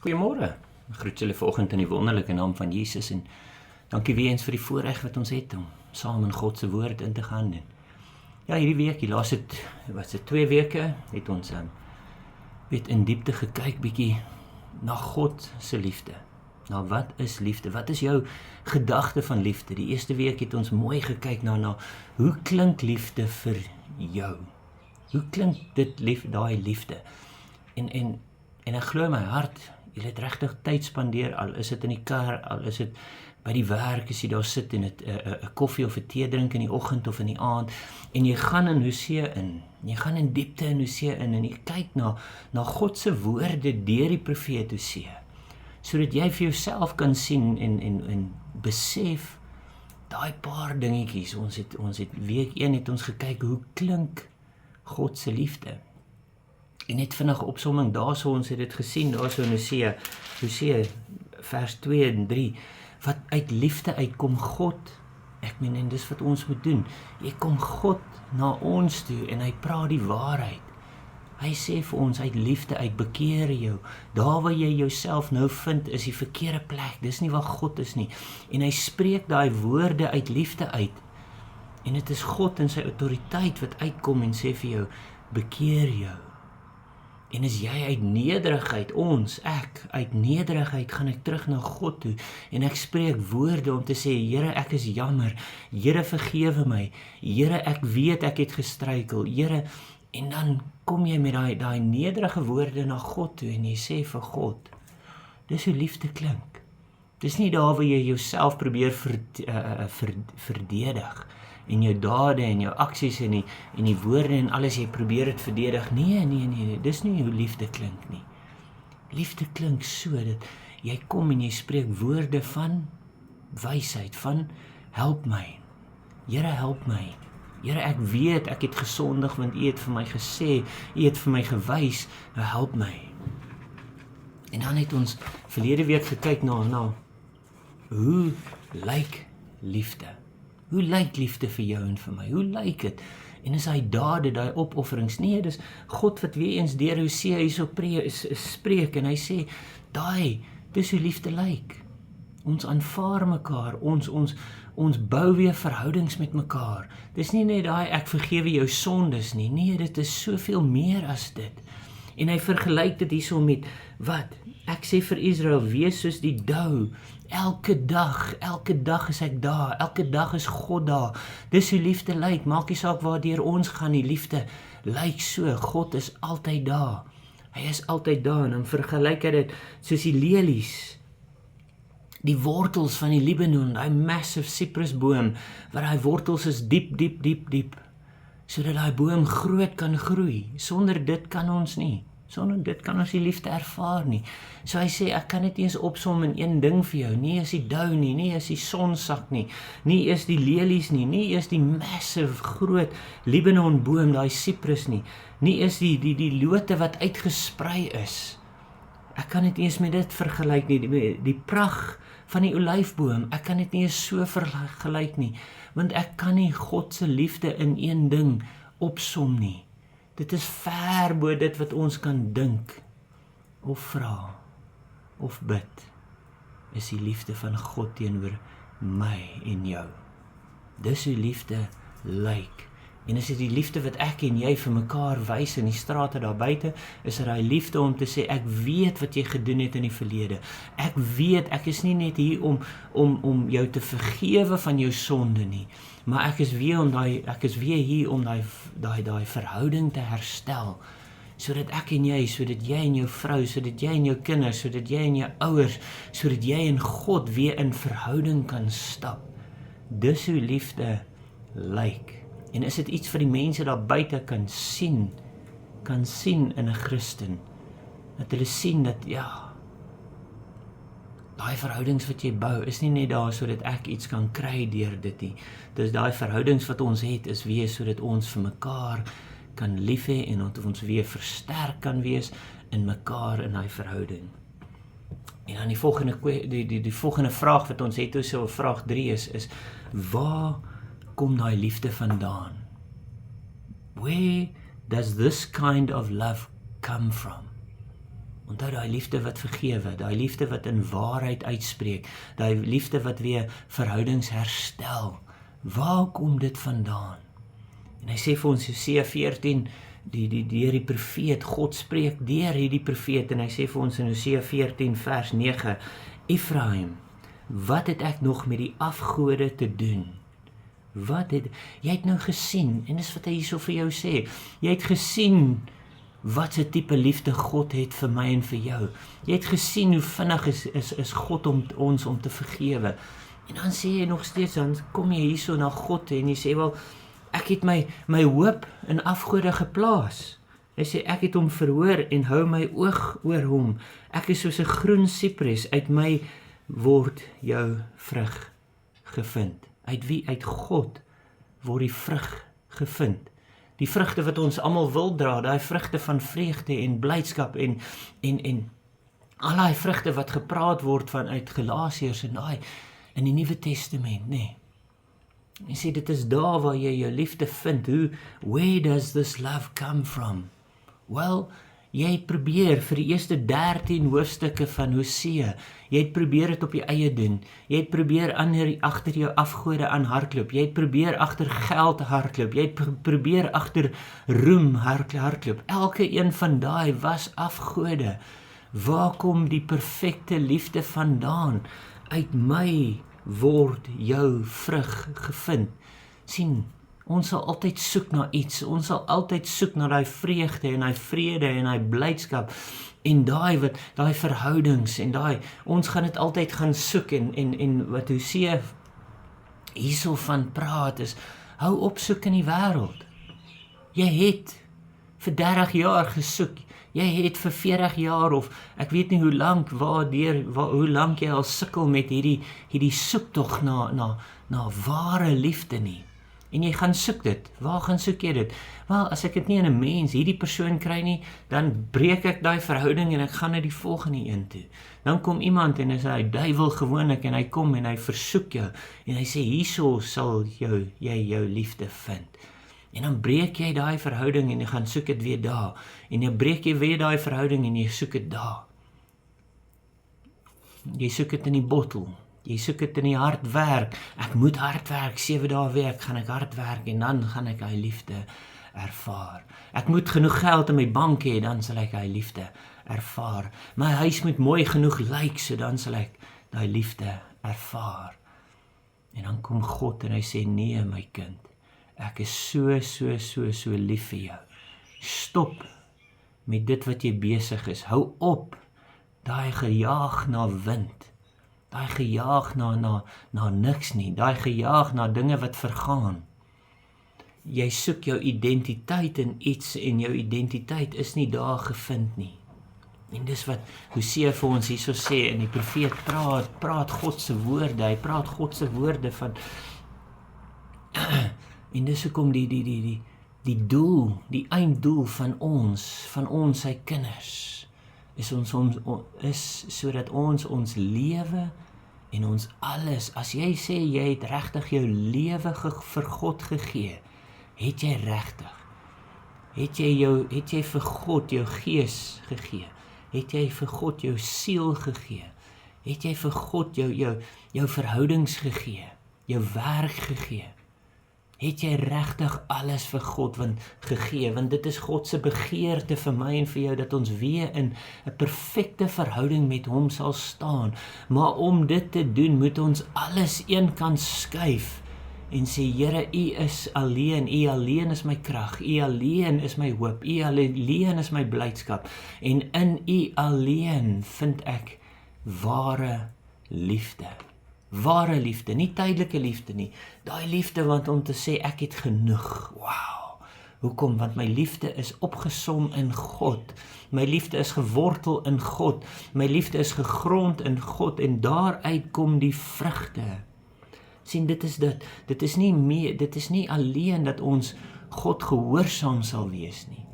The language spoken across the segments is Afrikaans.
Goeiemôre. Ek groet julle vanoggend in die wonderlike naam van Jesus en dankie weer eens vir die voorreg wat ons het om saam in God se woord in te gaan. En ja, hierdie week, die laaste 2 weke het ons in diepte gekyk bietjie na God se liefde. Nou, wat is liefde? Wat is jou gedagte van liefde? Die eerste week het ons mooi gekyk na hoe klink liefde vir jou? Hoe klink dit daai liefde? En ek glo in my hart, jy het regtig tyd spandeer, al is dit in die kar, al is dit by die werk, as jy daar sit en 'n koffie of 'n tee drink in die oggend of in die aand, en jy gaan in Hosea in, jy gaan in diepte in Hosea in, en jy kyk na God se woorde deur die profeet Hosea, sodat jy vir jouself kan sien en besef, daai paar dingetjies, ons het week 1 het ons gekyk, hoe klink God se liefde? En net vinnige opsomming, daarso ons het dit gesien, daarso in Hosea vers 2 en 3, wat uit liefde uitkom God, en dis wat ons moet doen, jy kom God na ons toe, en hy praat die waarheid, hy sê vir ons, uit liefde uit, bekeer jou, daar waar jy jouself nou vind, is die verkeerde plek, dis nie waar God is nie, en hy spreek daai woorde uit liefde uit, en dit is God en sy autoriteit wat uitkom en sê vir jou, bekeer jou. En as jy uit nederigheid, ek uit nederigheid gaan ek terug na God toe, en ek spreek woorde om te sê, Here, ek is jammer, Here, vergewe my, Here, ek weet ek het gestruikel, Here, en dan kom jy met daai nederige woorde na God toe, en jy sê vir God, dis hoe liefde klink. Dis nie daar waar jy jouself probeer verdedig, en jou dade en jou aksies en die woorde en alles, jy probeer het verdedig. Nee, dis nie hoe liefde klink nie. Liefde klink so, dat jy kom en jy spreek woorde van wysheid, van help my. Here, help my. Here, ek weet, ek het gesondig, want U het vir my gesê, U het vir my gewys, nou help my. En dan het ons verlede week gekyk na hoe lyk liefde? Hoe lyk liefde vir jou en vir my? Hoe lyk dit? En is hy dade, daai opofferings? Nee, dis God wat weer eens deur Hosea hierso spreek, en hy sê, dis hoe liefde lyk. Ons aanvaar mekaar, ons bou weer verhoudings met mekaar. Dis nie net daai, ek vergewe jou sondes nie. Nee, dit is soveel meer as dit. En hy vergelyk dit hierso met, wat? Ek sê vir Israel, wees soos die dou, elke dag is ek daar, elke dag is God daar, dis hoe liefde lyk, maak nie saak waardeur ons gaan, die liefde lyk so, God is altyd daar, hy is altyd daar, en dan vergelyk hy dit, soos die lelies, die wortels van die Libanon, die massive cyprusboom, waar die wortels is diep, sodat die boom groot kan groei, sonder dit kan ons nie, sonder dit kan ons die liefde ervaar nie. So hy sê, ek kan dit nie eens opsom in een ding vir jou, nie is die dou nie, nie is die sonsak nie, nie is die lelies nie is die massive groot Libanon boom, daai Cyprus nie is die lote wat uitgesprei is. Ek kan dit nie eens met dit vergelyk nie, die pragt van die olyfboom, ek kan dit nie eens so vergelyk nie, want ek kan nie God se liefde in een ding opsom nie. Dit is ver bo dit wat ons kan dink, of vra, of bid, is die liefde van God teenoor my en jou. Dis hoe liefde lyk. En is dit die liefde wat ek en jy vir mekaar wys in die strate daar buite, is dit die liefde om te sê, ek weet wat jy gedoen het in die verlede. Ek weet, ek is nie net hier om jou te vergewe van jou sonde nie, maar ek is weer hier om daai verhouding te herstel, sodat ek en jy, sodat jy en jou vrou, sodat jy en jou kinders, sodat jy en jou ouers, sodat jy en God weer in verhouding kan stap. Dis hoe liefde lyk. En is dit iets vir die mense daar buite kan sien in 'n Christen, dat hulle sien dat, daai verhoudings wat jy bou, is nie net daar sodat ek iets kan kry deur dit nie. Dis daai verhoudings wat ons het, is weer sodat ons vir mekaar kan lief hê, en dat ons weer versterk kan wees in mekaar in daai verhouding. En dan die volgende vraag wat ons het, so vraag 3 is, waar kom daai liefde vandaan? Where does this kind of love come from? Onthou daai liefde wat vergewe, daai liefde wat in waarheid uitspreek, daai liefde wat weer verhoudings herstel. Waar kom dit vandaan? En hy sê vir ons Hosea 14, deur die profeet, God spreek deur hierdie profeet, en hy sê vir ons in Hosea 14 vers 9, Ephraim, wat het ek nog met die afgode te doen? Jy het nou gesien, en dis wat hy hierso vir jou sê, jy het gesien wat se tipe liefde God het vir my en vir jou. Jy het gesien hoe vinnig is God om ons om te vergewe. En dan sê jy nog steeds, dan kom jy hierso na God en jy sê, wel, ek het my hoop in afgode geplaas. Hy sê, ek het hom verhoor en hou my oog oor hom. Ek is soos 'n groen sipres, uit my word jou vrug gevind. Uit wie? Uit God word die vrug gevind. Die vrugte wat ons almal wil dra, daai vrugte van vreugde en blydskap en al daai vrugte wat gepraat word vanuit Galasiërs en daai in die Nuwe Testament, nee. Jy sê, dit is daar waar jy jou liefde vind. Where does this love come from? Well, jy het probeer vir die eerste 13 hoofstukke van Hosea, jy het probeer dit op jou eie doen, jy het probeer agter jou afgode aan hardloop, jy het probeer agter geld hardloop, jy het probeer agter roem hardloop, elke een van daai was afgode. Waar kom die perfekte liefde vandaan? Uit my word jou vrug gevind. Sien, ons sal altyd soek na iets, ons sal altyd soek na daai vreugde en daai vrede en daai blydskap en daai verhoudings en ons gaan dit altyd gaan soek en wat Hosea hierso van praat is, hou op soek in die wêreld. Jy het vir 30 jaar gesoek, jy het vir 40 jaar of ek weet nie hoe lank, hoe lank jy al sukkel met hierdie soektog na ware liefde nie. En jy gaan soek dit. Waar gaan soek jy dit? Wel, as ek dit nie in 'n mens, hierdie persoon kry nie, dan breek ek daai verhouding en ek gaan na die volgende een toe. Dan kom iemand en is hy duiwel gewoonlik en hy kom en hy versoek jou en hy sê, hierso sal jy jou liefde vind. En dan breek jy daai verhouding en jy gaan soek dit weer daar. En dan breek jy weer daai verhouding en jy soek dit daar. Jy soek dit in die bottel. Jy soek dit in die hard werk. Ek moet hard werk, 7 dae week gaan ek hard werk en dan gaan ek hy liefde ervaar. Ek moet genoeg geld in my bank hê, dan sal ek hy liefde ervaar. My huis moet mooi genoeg lyk, so dan sal ek hy liefde ervaar. En dan kom God en hy sê, nee my kind, ek is so lief vir jou. Stop met dit wat jy besig is. Hou op daai gejaag na wind. Daai gejaag na niks nie. Daai gejaag na dinge wat vergaan. Jy soek jou identiteit in iets en jou identiteit is nie daar gevind nie. En dis wat Hosea vir ons hierso sê, en die profeet praat God se woorde. Hy praat God se woorde van en dis hoekom die doel, die einddoel van ons sy kinders, is sodat ons lewe en ons alles, as jy sê jy het regtig jou lewe vir God gegee, het jy regtig, het jy vir God jou gees gegee, het jy vir God jou siel gegee, het jy vir God jou verhoudings gegee, jou werk gegee, het jy regtig alles vir God gegee, want dit is God se begeerte vir my en vir jou, dat ons weer in 'n perfekte verhouding met hom sal staan, maar om dit te doen, moet ons alles eenkant skuif, en sê, Here, U is alleen, U alleen is my krag, U alleen is my hoop, U alleen is my blydskap, en in U alleen vind ek ware liefde. Ware liefde, nie tydelike liefde nie. Daai liefde want om te sê ek het genoeg. Wow. Hoekom? Want my liefde is opgesom in God. My liefde is gewortel in God. My liefde is gegrond in God en daaruit kom die vrugte. Sien, dit is dit. Dit is nie alleen dat ons God gehoorsaam sal wees nie.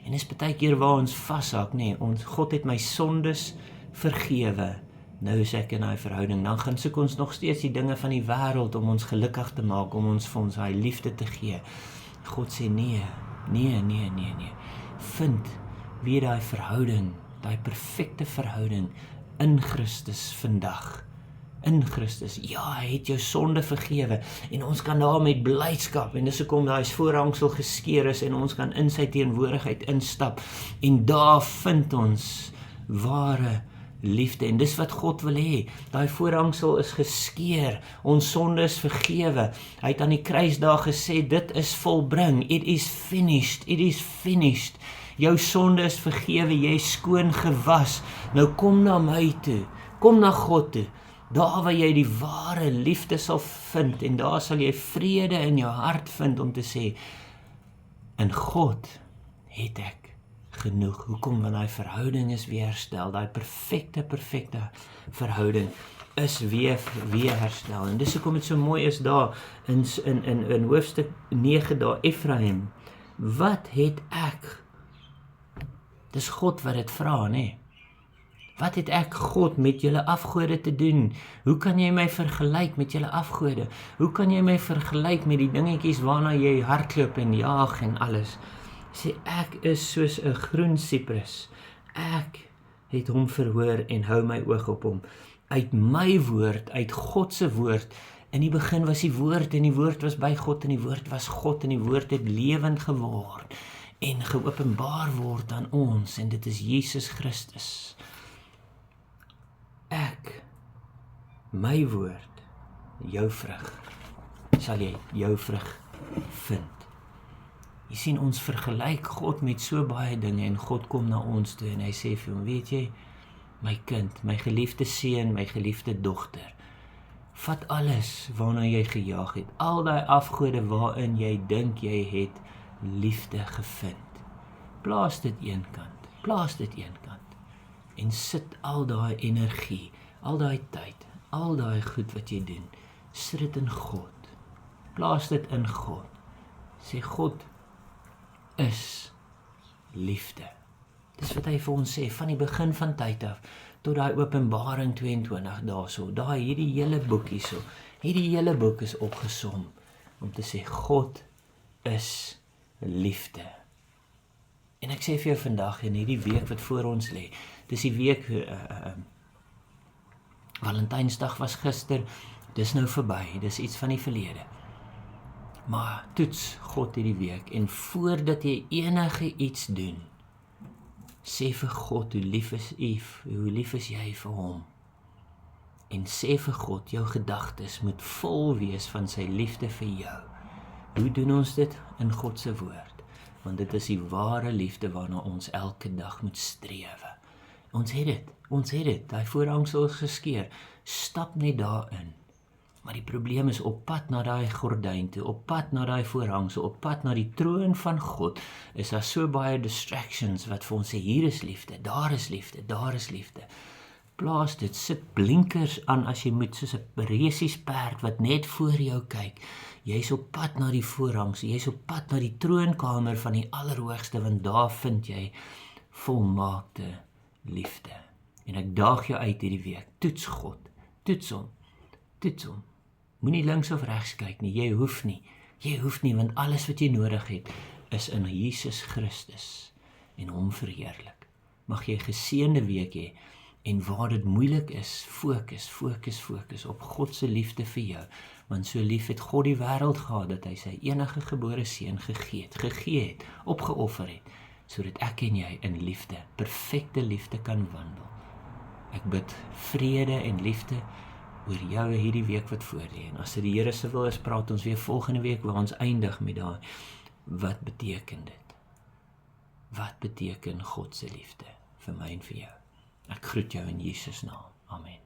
En dis baie keer waar ons vashak, nee, God het my sondes vergewe. Nou is ek in daai verhouding, dan gaan soek ons nog steeds die dinge van die wêreld om ons gelukkig te maak, om ons vir ons daai liefde te gee. God sê nee. Vind weer daai verhouding, daai perfekte verhouding in Christus vandag. In Christus, ja, hy het jou sonde vergewe, en ons kan daar met blydskap, en dis hoekom daai voorhangsel geskeur is, en ons kan in sy teenwoordigheid instap, en daar vind ons ware liefde, en dis wat God wil hê. Daai voorhangsel is geskeur, ons sonde is vergewe. Hy het aan die kruis daar gesê, dit is volbring, it is finished, it is finished. Jou sonde is vergewe, jy is skoon gewas. Nou kom na my toe, kom na God toe, daar waar jy die ware liefde sal vind, en daar sal jy vrede in jou hart vind om te sê, in God het ek genoeg. Hoekom? Want die verhouding is weer herstel, die perfekte verhouding is weer herstel. En dis hoekom dit so mooi is daar in hoofstuk 9 daar, Efraim, wat het ek? Dis God wat dit vra, nee. Wat het ek, God, met julle afgode te doen? Hoe kan jy my vergelyk met julle afgode? Hoe kan jy my vergelyk met die dingetjies waarna jy hardloop en jaag en alles? Sê, ek is soos 'n groen siprus. Ek het hom verhoor en hou my oog op hom. Uit my woord, uit God se woord. In die begin was die woord, en die woord was by God, en die woord was God, en die woord het lewend geword en geopenbaar word aan ons, en dit is Jesus Christus. Ek, my woord, jou vrug, sal jy jou vrug vind. Jy sien, ons vergelyk God met so baie dinge, en God kom na ons toe en hy sê vir hom, weet jy, my kind, my geliefde seun, my geliefde dogter, vat alles waarna jy gejaag het, al die afgode waarin jy dink jy het liefde gevind. Plaas dit eenkant, en sit al daai energie, al daai tyd, al daai goed wat jy doen, sit dit in God. Plaas dit in God. Sê, God is liefde. Dis wat hy vir ons sê, van die begin van tyd af, tot daai Openbaring 22 daarso, daai hierdie hele boekie so, hierdie hele boek is opgesom, om te sê, God is liefde. En ek sê vir jou vandag, in hierdie week wat voor ons lê, dis die week, Valentynsdag was gister, dis nou verby, dis iets van die verlede. Maar toets God hierdie week, en voordat jy enige iets doen, sê vir God hoe lief is jy vir hom. En sê vir God, jou gedagtes moet vol wees van sy liefde vir jou. Hoe doen ons dit? In God se woord. Want dit is die ware liefde waarna ons elke dag moet strewe. Ons het dit, daai voorhangsel is geskeur. Stap net daarin. Maar die probleem is, op pad na daai gordyn toe, op pad na daai voorhangsel, op pad na die troon van God, is daar so baie distractions wat vir ons sê, hier is liefde, daar is liefde, daar is liefde. Plaas dit, sit blinkers aan as jy moet, soos 'n resiesperd wat net voor jou kyk. Jy is op pad na die voorhangsel, jy is op pad na die troonkamer van die Allerhoogste, want daar vind jy volmaakte liefde. En ek daag jou uit hierdie week, toets God, toets hom. Moenie links of regs kyk nie, jy hoef nie, want alles wat jy nodig het, is in Jesus Christus, en hom verheerlik. Mag jy 'n geseënde week hê, en waar dit moeilik is, fokus op God se liefde vir jou, want so lief het God die wêreld gehad, dat hy sy enige gebore seun gegee het, opgeoffer het, sodat ek en jy in liefde, perfekte liefde kan wandel. Ek bid vrede en liefde oor jou hierdie week wat voor lê. En as dit die Here se wil is, praat ons weer volgende week, waar ons eindig met daai, wat beteken dit? Wat beteken God se liefde vir my en vir jou? Ek groet jou in Jesus naam. Amen.